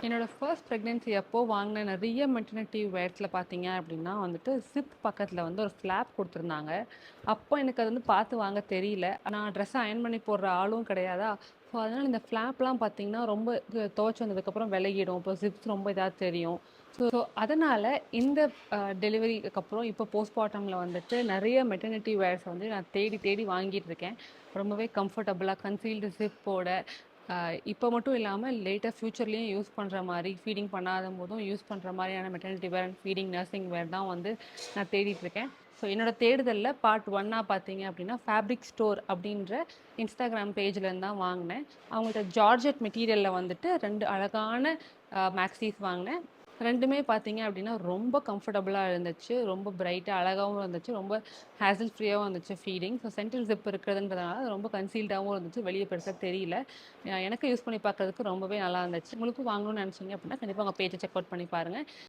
என்னோட first pregnancy அப்போ வாங்கின நிறைய மெட்டர்னிட்டி வேர்ஸில் பார்த்தீங்க அப்படின்னா வந்துட்டு ஜிப் பக்கத்தில் வந்து ஒரு ஃப்ளாப் கொடுத்துருந்தாங்க. அப்போ எனக்கு அது வந்து பார்த்து வாங்க தெரியல. நான் ட்ரெஸ்ஸை அயர்ன் பண்ணி போடுற ஆளும் கிடையாதா. ஸோ அதனால் இந்த ஃப்ளாப்லாம் பார்த்தீங்கன்னா ரொம்ப துவைச்சு வந்ததுக்கப்புறம் விலகிடும். இப்போ ஜிப்ஸ் ரொம்ப இதாக தெரியும். ஸோ அதனால் இந்த டெலிவரிக்கு அப்புறம் இப்போ போஸ்ட்மார்ட்டமில் வந்துட்டு நிறைய மெட்டர்னிட்டி வேர்ஸ் வந்து நான் தேடி தேடி வாங்கிட்டு இருக்கேன். ரொம்பவே கம்ஃபர்டபுளாக கன்சீல்டு ஜிப்போட இப்போ மட்டும் இல்லாமல் லேட்டாக ஃப்யூச்சர்லேயும் யூஸ் பண்ணுற மாதிரி ஃபீடிங் பண்ணாத போதும் யூஸ் பண்ணுற மாதிரியான maternity wear and feeding nursing wear தான் வந்து நான் தேடிட்டு இருக்கேன். ஸோ என்னோட தேடுதலில் பார்ட் ஒன்னாக பார்த்தீங்க அப்படின்னா ஃபேப்ரிக் ஸ்டோர் அப்படின்ற இன்ஸ்டாகிராம் பேஜ்லேருந்து தான் வாங்கினேன். அவங்கள்ட்ட ஜார்ஜெட் மெட்டீரியலில் வந்துட்டு 2 அழகான மேக்ஸீஸ் வாங்கினேன். 2மே பார்த்தீங்க அப்படின்னா ரொம்ப கம்ஃபர்டபுளாக இருந்துச்சு. ரொம்ப பிரைட்டாக அழகாகவும் இருந்துச்சு. ரொம்ப ஹேசல் ஃப்ரீயாகவும் இருந்துச்சு ஃபீடிங். ஸோ சென்ட்ரல் ஜிப் இருக்கிறதுன்றதுனால ரொம்ப கன்சீல்டாகவும் இருந்துச்சு. வெளியே பெருசாக தெரியல. எனக்கு யூஸ் பண்ணி பார்க்குறதுக்கு ரொம்பவே நல்லா இருந்துச்சு. உங்களுக்கும் வாங்கணும்னு நினச்சிங்க அப்படின்னா கண்டிப்பாக உங்கள் பேஜை செக் அவுட் பண்ணி பாருங்கள்.